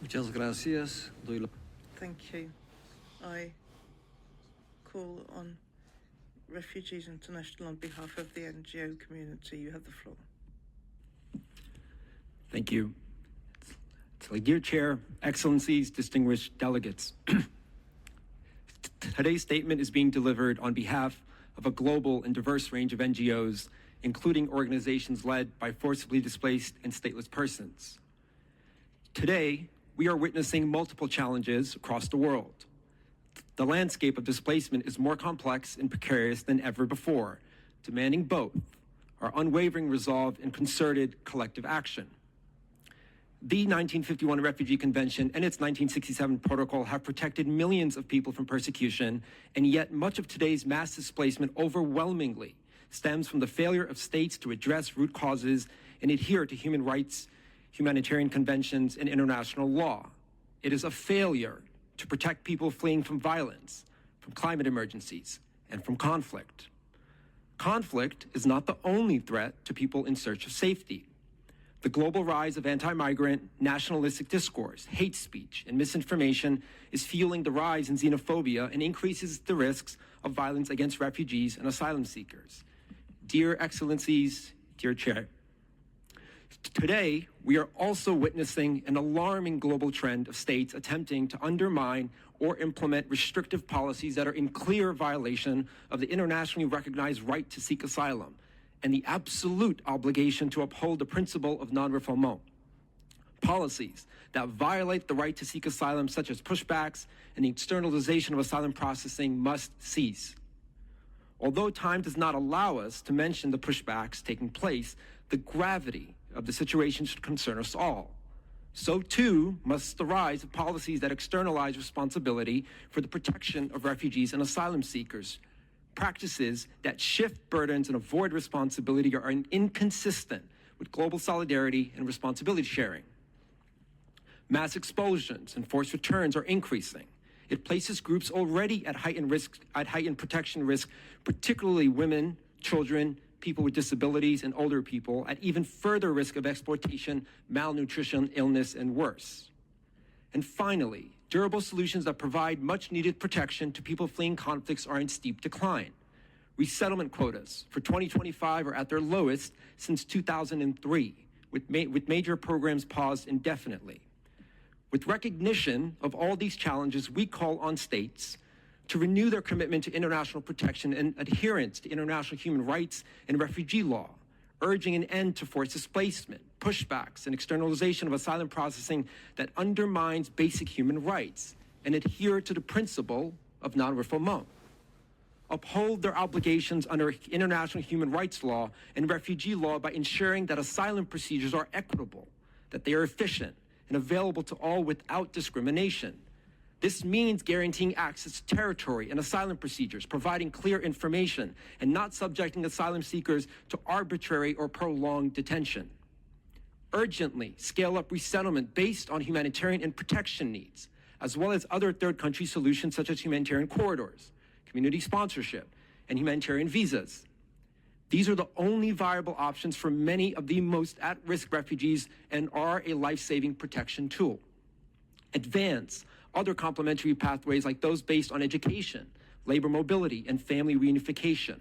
Muchas gracias. Thank you. I call on Refugees International on behalf of the NGO community. You have the floor. Thank you. Dear Chair, Excellencies, distinguished delegates. Today's statement is being delivered on behalf of a global and diverse range of NGOs, including organizations led by forcibly displaced and stateless persons. Today, we are witnessing multiple challenges across the world. The landscape of displacement is more complex and precarious than ever before, demanding both our unwavering resolve and concerted collective action. The 1951 Refugee Convention and its 1967 Protocol have protected millions of people from persecution, and yet much of today's mass displacement overwhelmingly stems from the failure of states to address root causes and adhere to human rights, humanitarian conventions, and international law. It is a failure to protect people fleeing from violence, from climate emergencies, and from conflict. Conflict is not the only threat to people in search of safety. The global rise of anti-migrant, nationalistic discourse, hate speech, and misinformation is fueling the rise in xenophobia and increases the risks of violence against refugees and asylum seekers. Dear Excellencies, dear Chair, today, we are also witnessing an alarming global trend of states attempting to undermine or implement restrictive policies that are in clear violation of the internationally recognized right to seek asylum and the absolute obligation to uphold the principle of non-refoulement. Policies that violate the right to seek asylum, such as pushbacks and the externalization of asylum processing, must cease. Although time does not allow us to mention the pushbacks taking place, the gravity of the situation should concern us all. So too must the rise of policies that externalize responsibility for the protection of refugees and asylum seekers. Practices that shift burdens and avoid responsibility are inconsistent with global solidarity and responsibility sharing. Mass expulsions and forced returns are increasing. It places groups already at heightened protection risk, particularly women, children, people with disabilities, and older people, at even further risk of exploitation, malnutrition, illness, and worse. And finally, durable solutions that provide much-needed protection to people fleeing conflicts are in steep decline. Resettlement quotas for 2025 are at their lowest since 2003, with major programs paused indefinitely. With recognition of all these challenges, we call on states to renew their commitment to international protection and adherence to international human rights and refugee law, urging an end to forced displacement, pushbacks, and externalization of asylum processing that undermines basic human rights, and adhere to the principle of non-refoulement. Uphold their obligations under international human rights law and refugee law by ensuring that asylum procedures are equitable, that they are efficient, and available to all without discrimination. This means guaranteeing access to territory and asylum procedures, providing clear information, and not subjecting asylum seekers to arbitrary or prolonged detention. Urgently scale up resettlement based on humanitarian and protection needs, as well as other third country solutions such as humanitarian corridors, community sponsorship, and humanitarian visas. These are the only viable options for many of the most at-risk refugees and are a life-saving protection tool. Advance other complementary pathways like those based on education, labor mobility, and family reunification.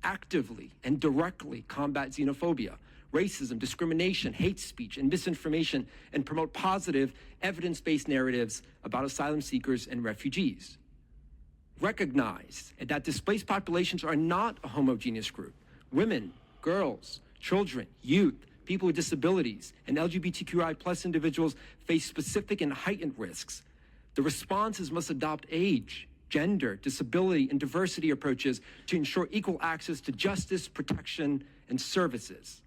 Actively and directly combat xenophobia, racism, discrimination, hate speech, and misinformation, and promote positive, evidence-based narratives about asylum seekers and refugees. Recognize that displaced populations are not a homogeneous group. Women, girls, children, youth, people with disabilities, and LGBTQI+ individuals face specific and heightened risks. The responses must adopt age, gender, disability, and diversity approaches to ensure equal access to justice, protection, and services.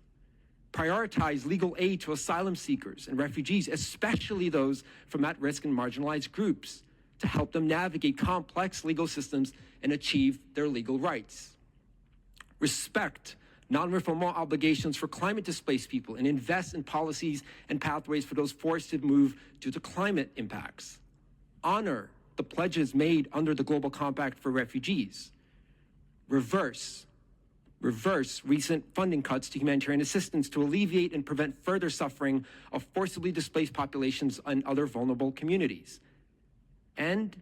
Prioritize legal aid to asylum seekers and refugees, especially those from at-risk and marginalized groups, to help them navigate complex legal systems and achieve their legal rights. Respect non-refoulement obligations for climate-displaced people and invest in policies and pathways for those forced to move due to climate impacts. Honor the pledges made under the Global Compact for refugees. Reverse reverse recent funding cuts to humanitarian assistance to alleviate and prevent further suffering of forcibly displaced populations and other vulnerable communities, and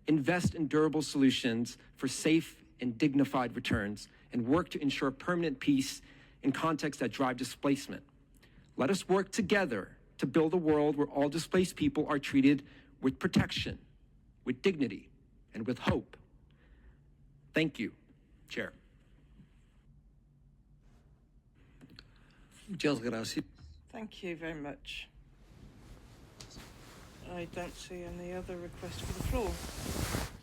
invest in durable solutions for safe and dignified returns, and work to ensure permanent peace in contexts that drive displacement. Let us work together to build a world where all displaced people are treated with protection, with dignity, and with hope. Thank you, Chair. Muchas gracias. Thank you very much. I don't see any other requests for the floor.